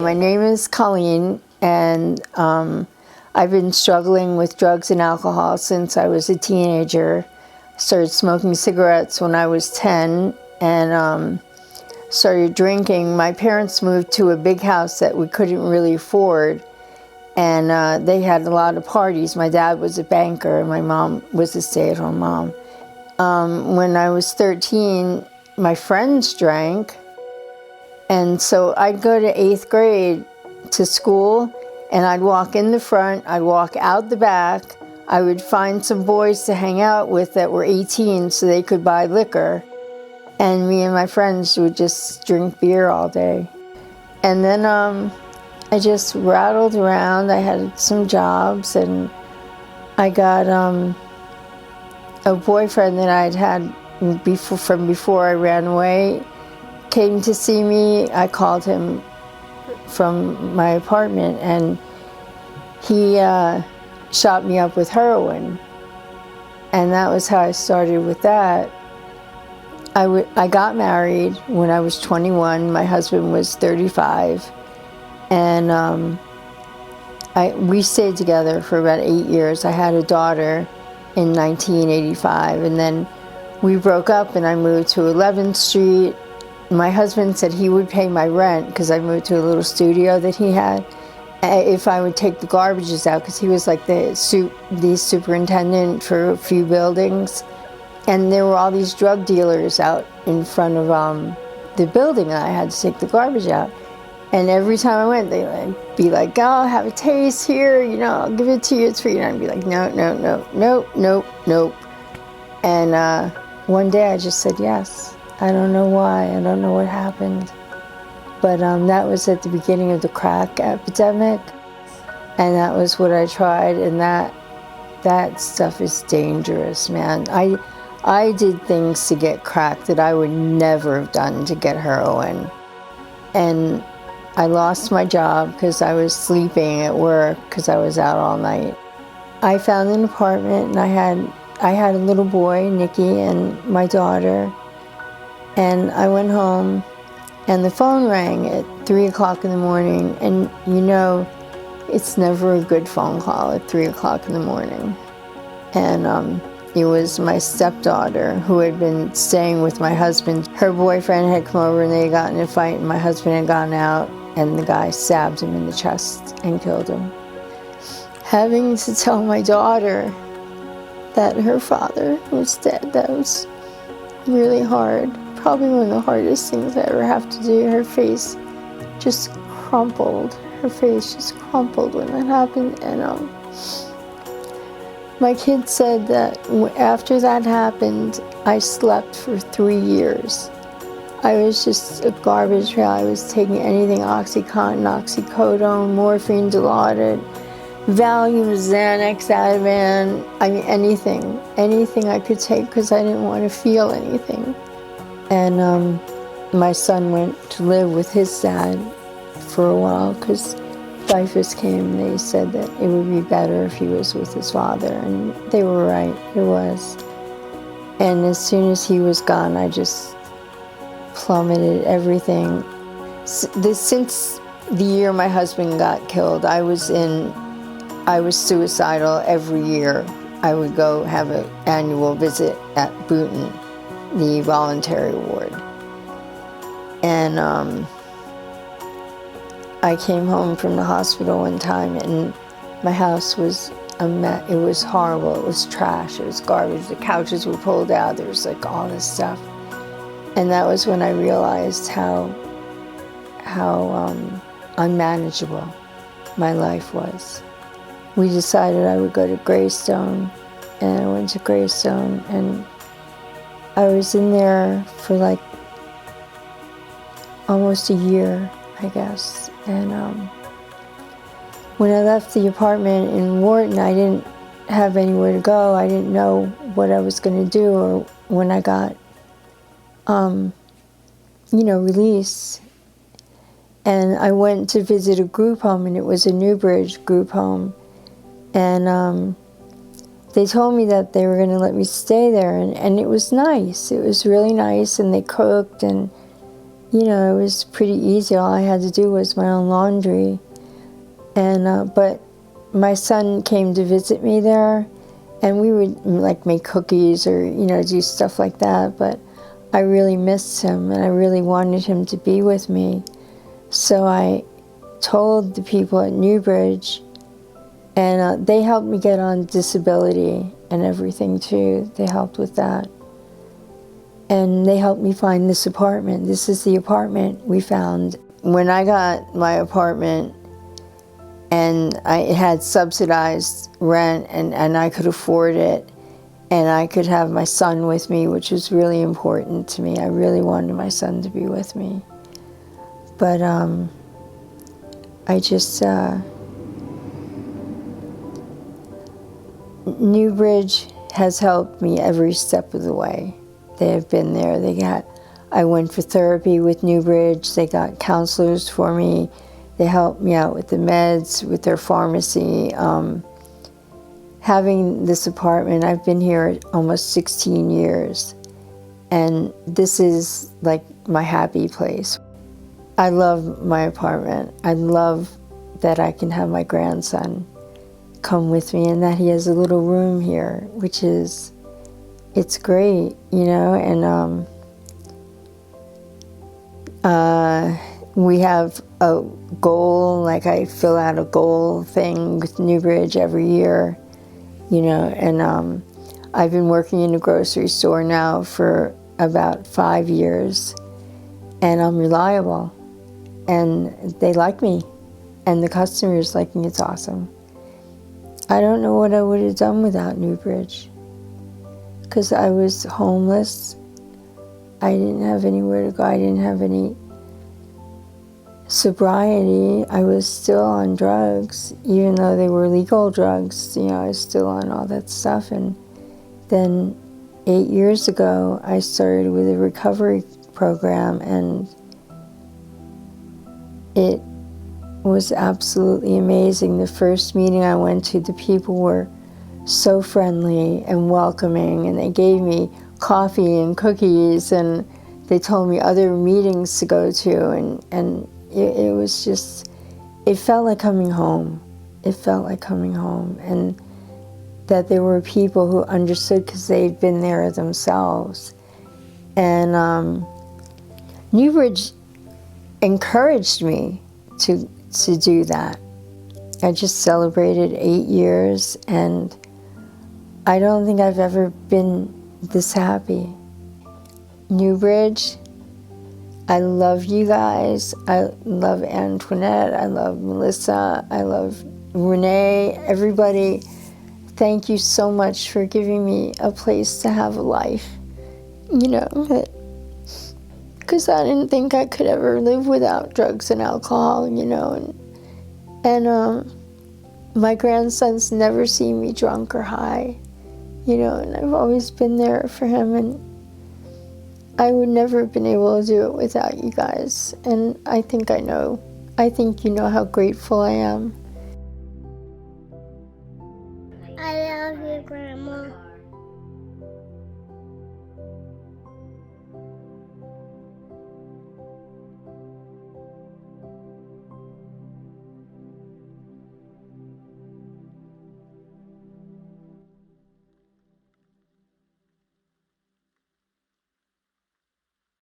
my name is Colleen, and I've been struggling with drugs and alcohol since I was a teenager. Started smoking cigarettes when I was 10, and started drinking. My parents moved to a big house that we couldn't really afford, and they had a lot of parties. My dad was a banker, and my mom was a stay-at-home mom. When I was 13, my friends drank, and so I'd go to 8th grade to school, and I'd walk in the front, I'd walk out the back, I would find some boys to hang out with that were 18 so they could buy liquor, and me and my friends would just drink beer all day. And then I just rattled around. I had some jobs, and I got a boyfriend that I'd had before I ran away came to see me. I called him from my apartment, and he shot me up with heroin, and that was how I started with that. I got married when I was 21. My husband was 35, and we stayed together for about 8 years. I had a daughter in 1985, and then we broke up, and I moved to 11th Street. My husband said he would pay my rent because I moved to a little studio that he had if I would take the garbages out, because he was like the superintendent for a few buildings, and there were all these drug dealers out in front of the building, and I had to take the garbage out. And every time I went, they'd be like, "Oh, have a taste here, I'll give it to you, it's free." And I'd be like, "No, no, no, nope, nope, nope." And one day I just said yes. I don't know why, I don't know what happened. But that was at the beginning of the crack epidemic, and that was what I tried, and that stuff is dangerous, man. I did things to get crack that I would never have done to get heroin. And I lost my job because I was sleeping at work because I was out all night. I found an apartment, and I had a little boy, Nicky, and my daughter. And I went home, and the phone rang at 3 o'clock in the morning, and it's never a good phone call at 3 o'clock in the morning. And it was my stepdaughter who had been staying with my husband. Her boyfriend had come over, and they had gotten in a fight, and my husband had gone out, and the guy stabbed him in the chest and killed him. Having to tell my daughter that her father was dead, that was really hard. Probably one of the hardest things I ever have to do. Her face just crumpled. Her face just crumpled when that happened. And my kid said that after that happened, I slept for 3 years. I was just a garbage pail. I was taking anything, OxyContin, oxycodone, morphine, Dilaudid, Valium, Xanax, Ativan, anything I could take because I didn't want to feel anything. And my son went to live with his dad for a while because typhus came. They said that it would be better if he was with his father, and they were right, it was. And as soon as he was gone, I just plummeted everything. Since the year my husband got killed, I was suicidal every year. I would go have an annual visit at Booton, the voluntary ward. And I came home from the hospital one time, and my house was a mess. It was horrible. It was trash. It was garbage. The couches were pulled out. There was like all this stuff. And that was when I realized how unmanageable my life was. We decided I would go to Greystone, and I went to Greystone, and I was in there for like almost a year, I guess. And when I left the apartment in Wharton, I didn't have anywhere to go. I didn't know what I was going to do, or when I got, released. And I went to visit a group home, and it was a NewBridge group home. And they told me that they were going to let me stay there, and it was nice. It was really nice, and they cooked, and you know, it was pretty easy. All I had to do was my own laundry. And but my son came to visit me there, and we would like make cookies or, you know, do stuff like that. But I really missed him, and I really wanted him to be with me. So I told the people at NewBridge, and they helped me get on disability and everything too. They helped with that. And they helped me find this apartment. This is the apartment we found. When I got my apartment, and it had subsidized rent, and I could afford it, and I could have my son with me, which was really important to me. I really wanted my son to be with me. But I just, NewBridge has helped me every step of the way. They have been there. I went for therapy with NewBridge. They got counselors for me. They helped me out with the meds, with their pharmacy. Having this apartment, I've been here almost 16 years, and this is like my happy place. I love my apartment. I love that I can have my grandson come with me, and that he has a little room here, which is, it's great, you know. And we have a goal, like I fill out a goal thing with NewBridge every year, you know. And I've been working in a grocery store now for about 5 years, and I'm reliable, and they like me, and the customers like me. It's awesome. I don't know what I would have done without NewBridge, because I was homeless. I didn't have anywhere to go. I didn't have any sobriety. I was still on drugs, even though they were legal drugs. You know, I was still on all that stuff. And then 8 years ago, I started with a recovery program, and it was absolutely amazing. The first meeting I went to, the people were so friendly and welcoming, and they gave me coffee and cookies, and they told me other meetings to go to, and it was just, it felt like coming home. It felt like coming home, and that there were people who understood because they'd been there themselves. And NewBridge encouraged me to do that. I just celebrated 8 years, and I don't think I've ever been this happy. NewBridge, I love you guys. I love Antoinette. I love Melissa. I love Renee. Everybody, thank you so much for giving me a place to have a life. You know, because I didn't think I could ever live without drugs and alcohol, you know. And my grandson's never seen me drunk or high, you know, and I've always been there for him, and I would never have been able to do it without you guys. And I think you know how grateful I am. I love you, Grandma.